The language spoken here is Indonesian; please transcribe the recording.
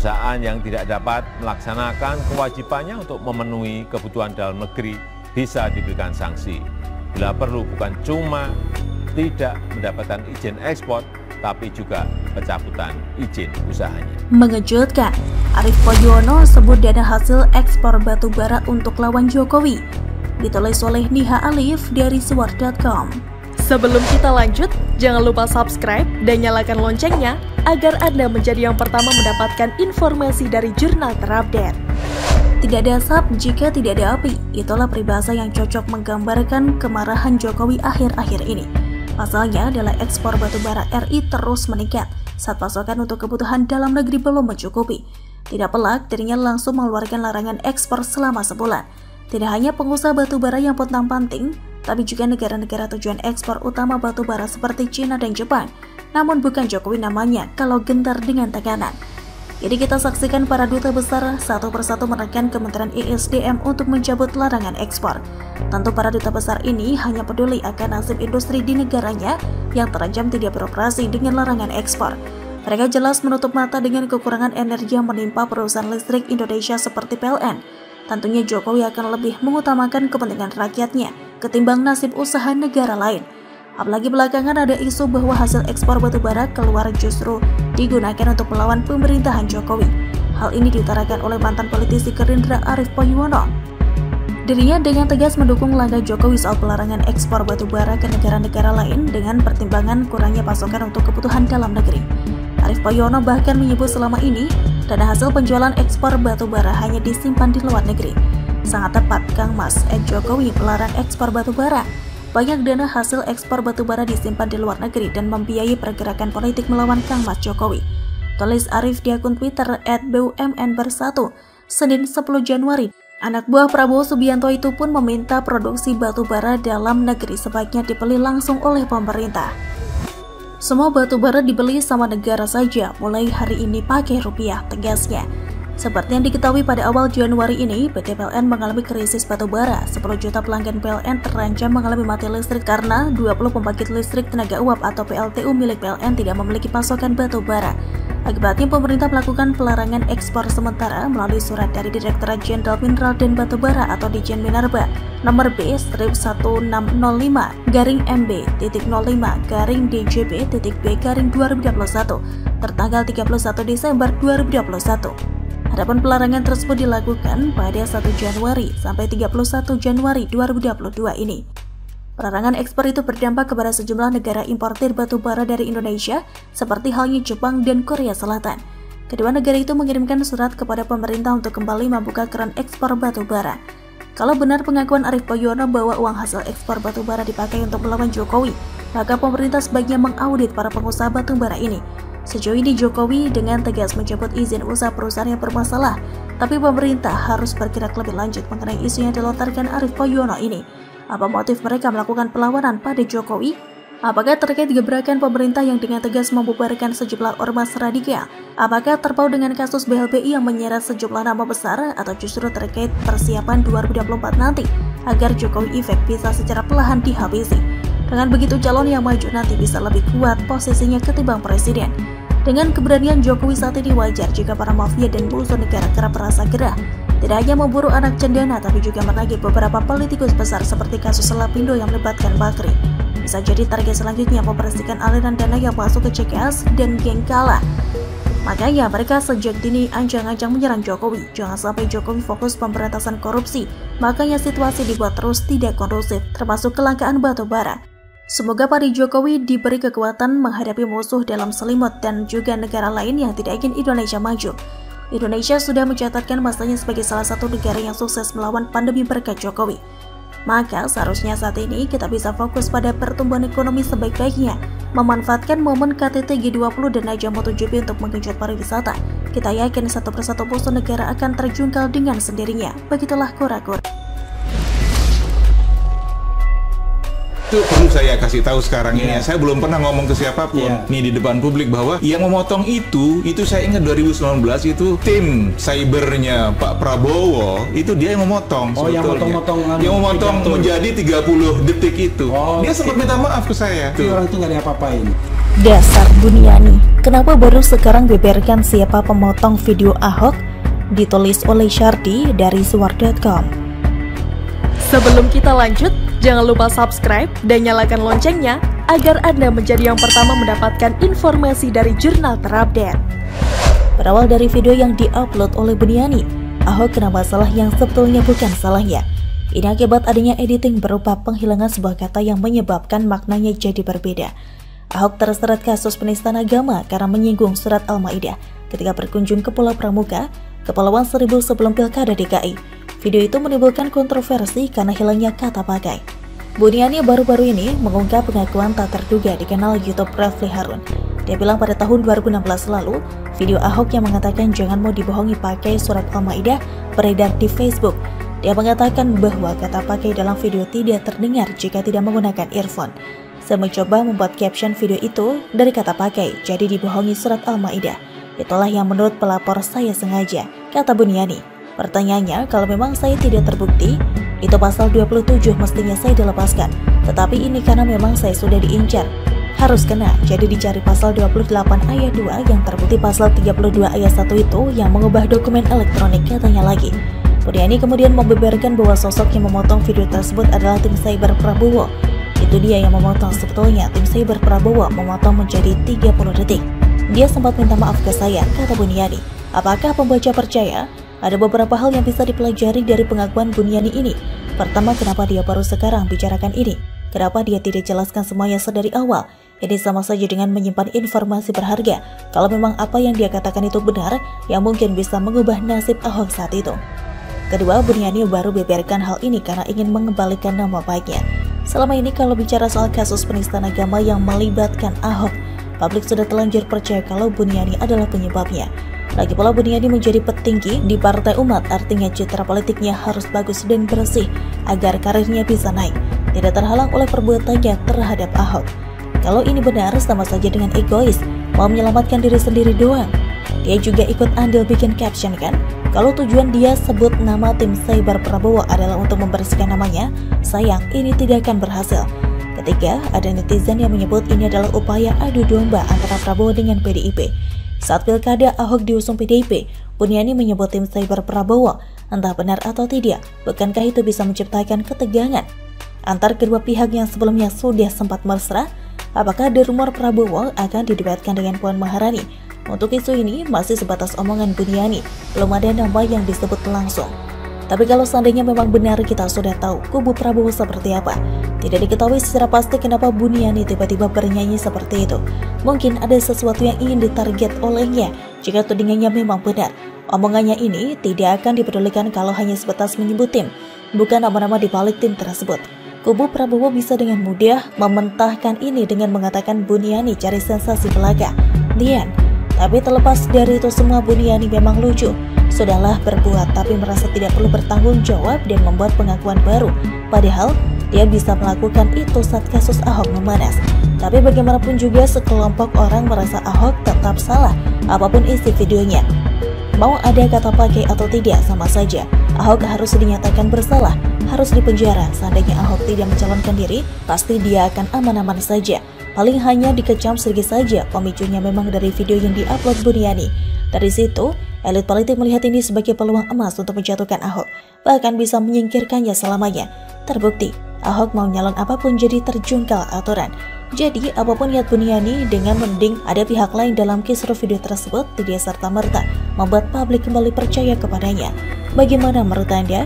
perusahaan yang tidak dapat melaksanakan kewajibannya untuk memenuhi kebutuhan dalam negeri bisa diberikan sanksi. Bila perlu bukan cuma tidak mendapatkan izin ekspor, tapi juga pencabutan izin usahanya. Mengejutkan, Arief Poyono sebut dana hasil ekspor batu bara untuk lawan Jokowi. Ditulis oleh Niha Alif dari Sword.com. Sebelum kita lanjut, jangan lupa subscribe dan nyalakan loncengnya agar Anda menjadi yang pertama mendapatkan informasi dari jurnal terupdate. Tidak ada asap jika tidak ada api, itulah peribahasa yang cocok menggambarkan kemarahan Jokowi akhir-akhir ini. Pasalnya adalah ekspor batubara RI terus meningkat saat pasokan untuk kebutuhan dalam negeri belum mencukupi. Tidak pelak, dirinya langsung mengeluarkan larangan ekspor selama sebulan. Tidak hanya pengusaha batubara yang pontang-panting, tapi juga negara-negara tujuan ekspor utama batubara seperti China dan Jepang. Namun bukan Jokowi namanya kalau gentar dengan tekanan. Jadi kita saksikan para duta besar satu persatu menekan Kementerian ESDM untuk mencabut larangan ekspor. Tentu para duta besar ini hanya peduli akan nasib industri di negaranya yang terancam tidak beroperasi dengan larangan ekspor. Mereka jelas menutup mata dengan kekurangan energi yang menimpa perusahaan listrik Indonesia seperti PLN. Tentunya Jokowi akan lebih mengutamakan kepentingan rakyatnya ketimbang nasib usaha negara lain. Apalagi belakangan ada isu bahwa hasil ekspor batubara keluar justru digunakan untuk melawan pemerintahan Jokowi. Hal ini diutarakan oleh mantan politisi Gerindra Arief Poyono. Dirinya dengan tegas mendukung langkah Jokowi soal pelarangan ekspor batubara ke negara-negara lain dengan pertimbangan kurangnya pasokan untuk kebutuhan dalam negeri. Arief Poyono bahkan menyebut selama ini dana hasil penjualan ekspor batubara hanya disimpan di luar negeri. Sangat tepat Kang Mas Jokowi melarang ekspor batubara. Banyak dana hasil ekspor batubara disimpan di luar negeri dan membiayai pergerakan politik melawan Kang Mas Jokowi. Tulis Arief di akun Twitter @BUMN-Bersatu, Senin 10 Januari. Anak buah Prabowo Subianto itu pun meminta produksi batubara dalam negeri sebaiknya dibeli langsung oleh pemerintah. Semua batubara dibeli sama negara saja, mulai hari ini pakai rupiah, tegasnya. Seperti yang diketahui pada awal Januari ini, PT PLN mengalami krisis batubara. 10 juta pelanggan PLN terancam mengalami mati listrik karena 20 pembangkit listrik tenaga uap atau PLTU milik PLN tidak memiliki pasokan batubara. Akibatnya pemerintah melakukan pelarangan ekspor sementara melalui surat dari Direktorat Jenderal Mineral dan Batubara atau Ditjen Minerba nomor B-1605-MB.05-DJB.B-2021 tertanggal 31 Desember 2021. Adapun pelarangan tersebut dilakukan pada 1 Januari sampai 31 Januari 2022 ini. Pelarangan ekspor itu berdampak kepada sejumlah negara importir batu bara dari Indonesia seperti halnya Jepang dan Korea Selatan. Kedua negara itu mengirimkan surat kepada pemerintah untuk kembali membuka keran ekspor batu bara. Kalau benar pengakuan Arief Poyono bahwa uang hasil ekspor batu bara dipakai untuk melawan Jokowi, maka pemerintah sebaiknya mengaudit para pengusaha batu bara ini. Sejauh ini Jokowi dengan tegas mencabut izin usaha perusahaan yang bermasalah, tapi pemerintah harus bergerak lebih lanjut mengenai isu yang dilontarkan Arief Poyono ini. Apa motif mereka melakukan perlawanan pada Jokowi? Apakah terkait gebrakan pemerintah yang dengan tegas membubarkan sejumlah ormas radikal? Apakah terpaut dengan kasus BLBI yang menyeret sejumlah nama besar atau justru terkait persiapan 2024 nanti agar Jokowi efek bisa secara perlahan dihabisi? Dengan begitu calon yang maju nanti bisa lebih kuat posisinya ketimbang presiden. Dengan keberanian Jokowi saat ini wajar jika para mafia dan musuh negara kerap merasa gerah. Tidak hanya memburu anak cendana tapi juga menagih beberapa politikus besar seperti kasus Lapindo yang melibatkan Bakri. Bisa jadi target selanjutnya membersihkan aliran dana yang masuk ke CKS dan geng Kala. Makanya mereka sejak dini ancang-ancang menyerang Jokowi. Jangan sampai Jokowi fokus pemberantasan korupsi. Makanya situasi dibuat terus tidak kondusif, termasuk kelangkaan batu bara. Semoga pada Jokowi diberi kekuatan menghadapi musuh dalam selimut dan juga negara lain yang tidak ingin Indonesia maju. Indonesia sudah mencatatkan masanya sebagai salah satu negara yang sukses melawan pandemi berkat Jokowi. Maka seharusnya saat ini kita bisa fokus pada pertumbuhan ekonomi sebaik-baiknya, memanfaatkan momen KTT G20 dan ajang MotoGP untuk menggenjot pariwisata. Kita yakin satu persatu musuh negara akan terjungkal dengan sendirinya. Begitulah kura-kura. Itu perlu saya kasih tahu sekarang ini ya. Saya belum pernah ngomong ke siapapun nih di depan publik bahwa yang memotong itu saya ingat 2019 itu tim cybernya Pak Prabowo itu dia yang memotong sebetulnya. Yang memotong menjadi 30 detik itu. Dia sempat minta maaf ke saya. Tapi orang itu nggak ada apa-apain. Dasar Buniani, kenapa baru sekarang beberkan siapa pemotong video Ahok? Ditulis oleh Syardi dari Suar.com. Sebelum kita lanjut, jangan lupa subscribe dan nyalakan loncengnya agar Anda menjadi yang pertama mendapatkan informasi dari jurnal terupdate. Berawal dari video yang diupload oleh Buniani, Ahok kena masalah yang sebetulnya bukan salahnya. Ini akibat adanya editing berupa penghilangan sebuah kata yang menyebabkan maknanya jadi berbeda. Ahok terseret kasus penistaan agama karena menyinggung surat Al-Maidah ketika berkunjung ke Pulau Pramuka, Kepulauan Seribu sebelum Pilkada DKI. Video itu menimbulkan kontroversi karena hilangnya kata pakai. Buniani baru-baru ini mengungkap pengakuan tak terduga di kanal YouTube Rafli Harun. Dia bilang pada tahun 2016 lalu, video Ahok yang mengatakan jangan mau dibohongi pakai surat Al-Maidah beredar di Facebook. Dia mengatakan bahwa kata pakai dalam video tidak terdengar jika tidak menggunakan earphone. Saya mencoba membuat caption video itu dari kata pakai, jadi dibohongi surat Al-Maidah. Itulah yang menurut pelapor saya sengaja, kata Buniani. Pertanyaannya, kalau memang saya tidak terbukti, itu pasal 27 mestinya saya dilepaskan. Tetapi ini karena memang saya sudah diincar, harus kena, jadi dicari pasal 28 ayat 2 yang terbukti pasal 32 ayat 1 itu yang mengubah dokumen elektronik, katanya lagi. Buniani kemudian membeberkan bahwa sosok yang memotong video tersebut adalah tim cyber Prabowo. Itu dia yang memotong, sebetulnya tim cyber Prabowo memotong menjadi 30 detik. Dia sempat minta maaf ke saya, kata Buniani. Apakah pembaca percaya? Ada beberapa hal yang bisa dipelajari dari pengakuan Buniani ini. Pertama, kenapa dia baru sekarang bicarakan ini? Kenapa dia tidak jelaskan semuanya sedari awal? Ini sama saja dengan menyimpan informasi berharga. Kalau memang apa yang dia katakan itu benar, yang mungkin bisa mengubah nasib Ahok saat itu. Kedua, Buniani baru beberkan hal ini karena ingin mengembalikan nama baiknya. Selama ini kalau bicara soal kasus penistaan agama yang melibatkan Ahok, publik sudah telanjur percaya kalau Buniani adalah penyebabnya. Lagi pula Buniani menjadi petinggi di Partai Umat, artinya citra politiknya harus bagus dan bersih agar karirnya bisa naik, tidak terhalang oleh perbuatannya terhadap Ahok. Kalau ini benar, sama saja dengan egois, mau menyelamatkan diri sendiri doang. Dia juga ikut andil bikin caption kan? Kalau tujuan dia sebut nama tim cyber Prabowo adalah untuk membersihkan namanya, sayang ini tidak akan berhasil. Ketiga, ada netizen yang menyebut ini adalah upaya adu domba antara Prabowo dengan PDIP. Saat pilkada Ahok diusung PDIP, Buniani menyebut tim cyber Prabowo. Entah benar atau tidak, bukankah itu bisa menciptakan ketegangan antar kedua pihak yang sebelumnya sudah sempat mesra? Apakah ada rumor Prabowo akan didebatkan dengan Puan Maharani? Untuk isu ini masih sebatas omongan Buniani, belum ada nama yang disebut langsung. Tapi kalau seandainya memang benar kita sudah tahu kubu Prabowo seperti apa, tidak diketahui secara pasti kenapa Buniani tiba-tiba bernyanyi seperti itu. Mungkin ada sesuatu yang ingin ditarget olehnya jika tudingannya memang benar. Omongannya ini tidak akan dipedulikan kalau hanya sebatas menyebut tim, bukan nama-nama di balik tim tersebut. Kubu Prabowo bisa dengan mudah mementahkan ini dengan mengatakan Buniani cari sensasi belaka. The end. Tapi terlepas dari itu semua, Buniani memang lucu. Sudahlah berbuat tapi merasa tidak perlu bertanggung jawab dan membuat pengakuan baru. Padahal dia bisa melakukan itu saat kasus Ahok memanas. Tapi bagaimanapun juga sekelompok orang merasa Ahok tetap salah apapun isi videonya. Mau ada kata pakai atau tidak sama saja, Ahok harus dinyatakan bersalah, harus dipenjara. Seandainya Ahok tidak mencalonkan diri, pasti dia akan aman-aman saja. Paling hanya dikecam sedikit saja, pemicunya memang dari video yang diupload Buniani. Dari situ, elit politik melihat ini sebagai peluang emas untuk menjatuhkan Ahok, bahkan bisa menyingkirkannya selamanya. Terbukti, Ahok mau nyalon apapun jadi terjungkal aturan. Jadi, apapun niat Buniani dengan mending ada pihak lain dalam kisruh video tersebut tidak serta-merta membuat publik kembali percaya kepadanya. Bagaimana menurut Anda?